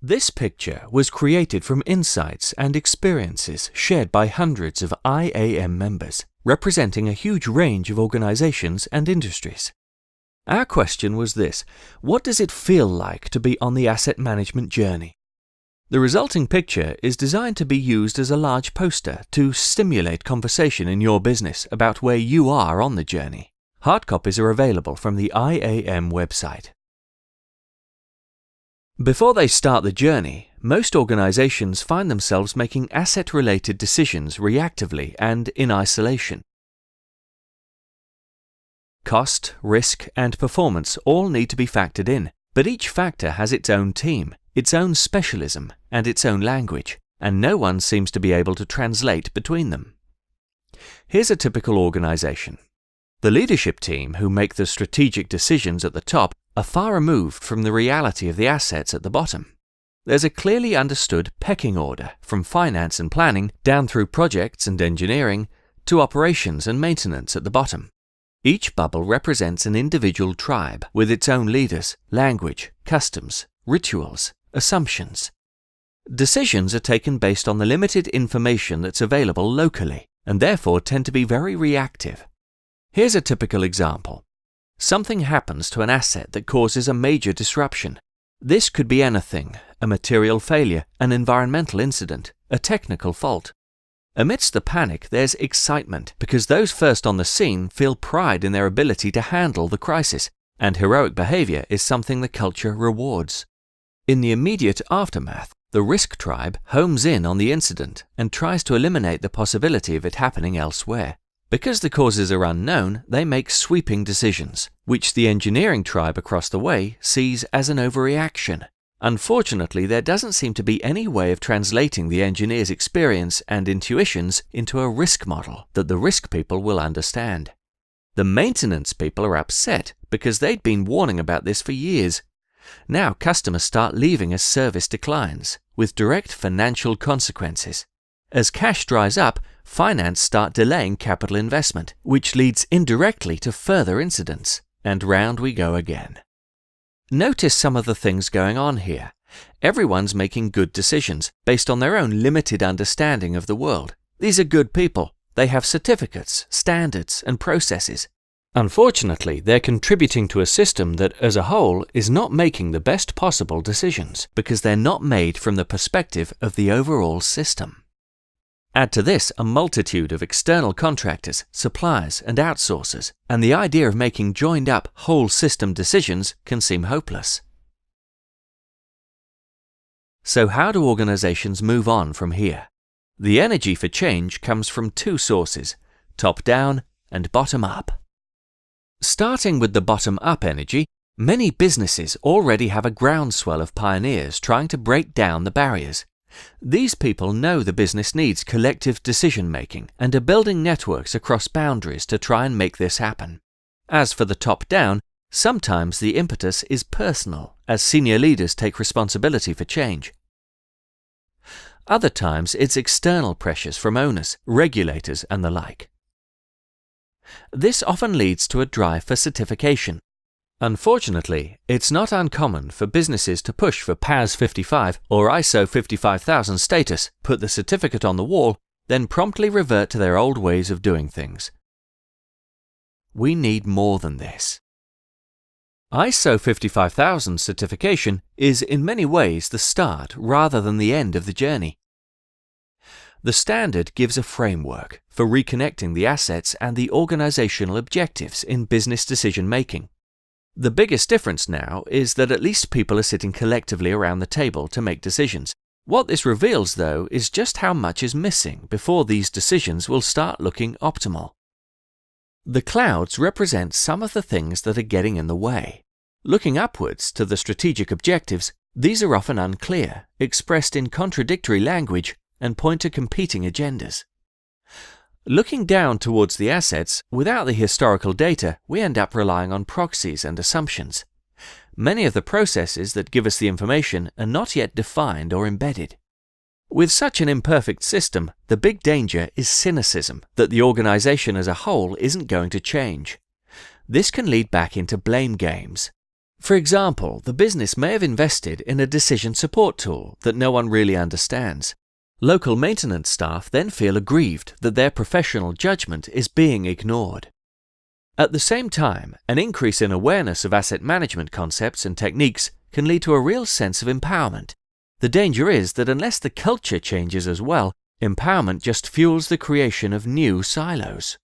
This picture was created from insights and experiences shared by hundreds of IAM members, representing a huge range of organizations and industries. Our question was this: what does it feel like to be on the asset management journey? The resulting picture is designed to be used as a large poster to stimulate conversation in your business about where you are on the journey. Hard copies are available from the IAM website. Before they start the journey, most organizations find themselves making asset-related decisions reactively and in isolation. Cost, risk, and performance all need to be factored in, but each factor has its own team, its own specialism, and its own language, and no one seems to be able to translate between them. Here's a typical organization. The leadership team, who make the strategic decisions at the top, are far removed from the reality of the assets at the bottom. There's a clearly understood pecking order from finance and planning down through projects and engineering to operations and maintenance at the bottom. Each bubble represents an individual tribe with its own leaders, language, customs, rituals, assumptions. Decisions are taken based on the limited information that's available locally and therefore tend to be very reactive. Here's a typical example. Something happens to an asset that causes a major disruption. This could be anything: a material failure, an environmental incident, a technical fault. Amidst the panic, there's excitement because those first on the scene feel pride in their ability to handle the crisis, and heroic behavior is something the culture rewards. In the immediate aftermath, the risk tribe homes in on the incident and tries to eliminate the possibility of it happening elsewhere. Because the causes are unknown, they make sweeping decisions, which the engineering tribe across the way sees as an overreaction. Unfortunately, there doesn't seem to be any way of translating the engineer's experience and intuitions into a risk model that the risk people will understand. The maintenance people are upset because they'd been warning about this for years. Now customers start leaving as service declines, with direct financial consequences. As cash dries up, finance start delaying capital investment, which leads indirectly to further incidents, and round we go again. Notice some of the things going on here. Everyone's making good decisions based on their own limited understanding of the world. These are good people. They have certificates, standards, and processes. Unfortunately, they're contributing to a system that, as a whole, is not making the best possible decisions because they're not made from the perspective of the overall system. Add to this a multitude of external contractors, suppliers, and outsourcers, and the idea of making joined-up whole system decisions can seem hopeless. So how do organizations move on from here? The energy for change comes from two sources: top-down and bottom-up. Starting with the bottom-up energy, many businesses already have a groundswell of pioneers trying to break down the barriers. These people know the business needs collective decision-making and are building networks across boundaries to try and make this happen. As for the top-down, sometimes the impetus is personal, as senior leaders take responsibility for change. Other times it's external pressures from owners, regulators, and the like. This often leads to a drive for certification. Unfortunately, it's not uncommon for businesses to push for PAS 55 or ISO 55000 status, put the certificate on the wall, then promptly revert to their old ways of doing things. We need more than this. ISO 55000 certification is in many ways the start rather than the end of the journey. The standard gives a framework for reconnecting the assets and the organizational objectives in business decision-making. The biggest difference now is that at least people are sitting collectively around the table to make decisions. What this reveals, though, is just how much is missing before these decisions will start looking optimal. The clouds represent some of the things that are getting in the way. Looking upwards to the strategic objectives, these are often unclear, expressed in contradictory language, and point to competing agendas. Looking down towards the assets, without the historical data, we end up relying on proxies and assumptions. Many of the processes that give us the information are not yet defined or embedded. With such an imperfect system, the big danger is cynicism that the organization as a whole isn't going to change. This can lead back into blame games. For example, the business may have invested in a decision support tool that no one really understands. Local maintenance staff then feel aggrieved that their professional judgment is being ignored. At the same time, an increase in awareness of asset management concepts and techniques can lead to a real sense of empowerment. The danger is that unless the culture changes as well, empowerment just fuels the creation of new silos.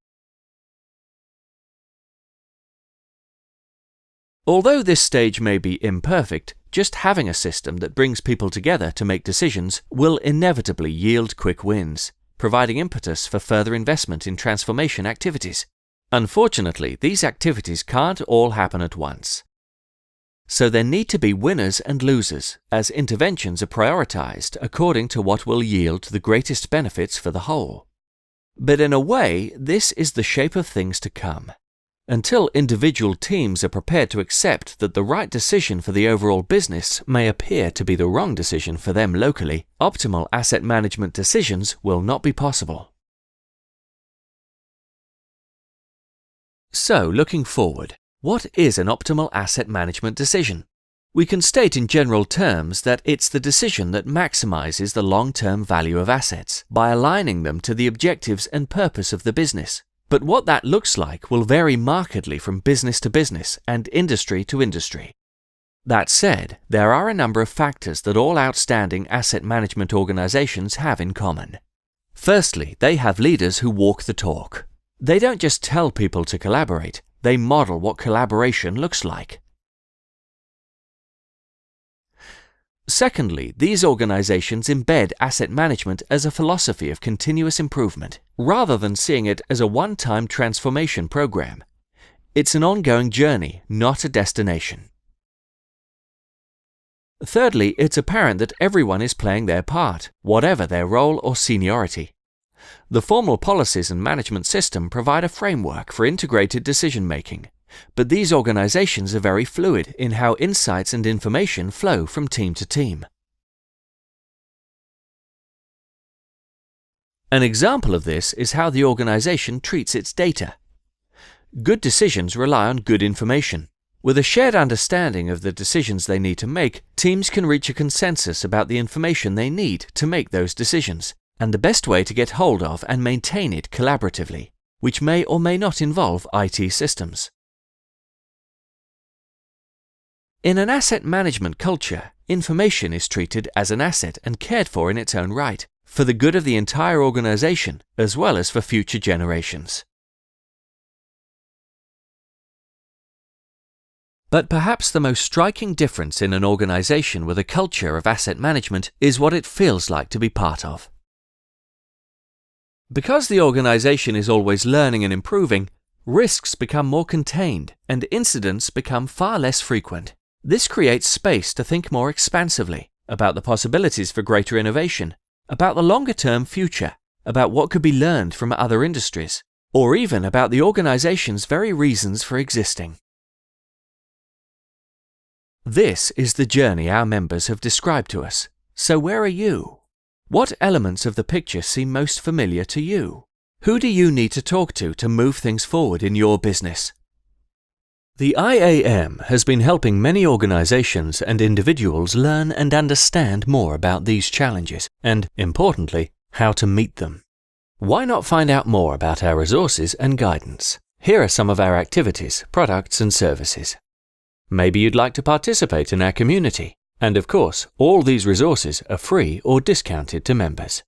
Although this stage may be imperfect, just having a system that brings people together to make decisions will inevitably yield quick wins, providing impetus for further investment in transformation activities. Unfortunately, these activities can't all happen at once. So there need to be winners and losers, as interventions are prioritized according to what will yield the greatest benefits for the whole. But in a way, this is the shape of things to come. Until individual teams are prepared to accept that the right decision for the overall business may appear to be the wrong decision for them locally, optimal asset management decisions will not be possible. So, looking forward, what is an optimal asset management decision? We can state in general terms that it's the decision that maximizes the long-term value of assets by aligning them to the objectives and purpose of the business. But what that looks like will vary markedly from business to business and industry to industry. That said, there are a number of factors that all outstanding asset management organizations have in common. Firstly, they have leaders who walk the talk. They don't just tell people to collaborate, they model what collaboration looks like. Secondly, these organizations embed asset management as a philosophy of continuous improvement, rather than seeing it as a one-time transformation program. It's an ongoing journey, not a destination. Thirdly, it's apparent that everyone is playing their part, whatever their role or seniority. The formal policies and management system provide a framework for integrated decision-making, but these organizations are very fluid in how insights and information flow from team to team. An example of this is how the organization treats its data. Good decisions rely on good information. With a shared understanding of the decisions they need to make, teams can reach a consensus about the information they need to make those decisions, and the best way to get hold of and maintain it collaboratively, which may or may not involve IT systems. In an asset management culture, information is treated as an asset and cared for in its own right, for the good of the entire organization, as well as for future generations. But perhaps the most striking difference in an organization with a culture of asset management is what it feels like to be part of. Because the organization is always learning and improving, risks become more contained and incidents become far less frequent. This creates space to think more expansively about the possibilities for greater innovation, about the longer-term future, about what could be learned from other industries, or even about the organization's very reasons for existing. This is the journey our members have described to us. So where are you? What elements of the picture seem most familiar to you? Who do you need to talk to move things forward in your business? The IAM has been helping many organizations and individuals learn and understand more about these challenges and, importantly, how to meet them. Why not find out more about our resources and guidance? Here are some of our activities, products and services. Maybe you'd like to participate in our community. And of course, all these resources are free or discounted to members.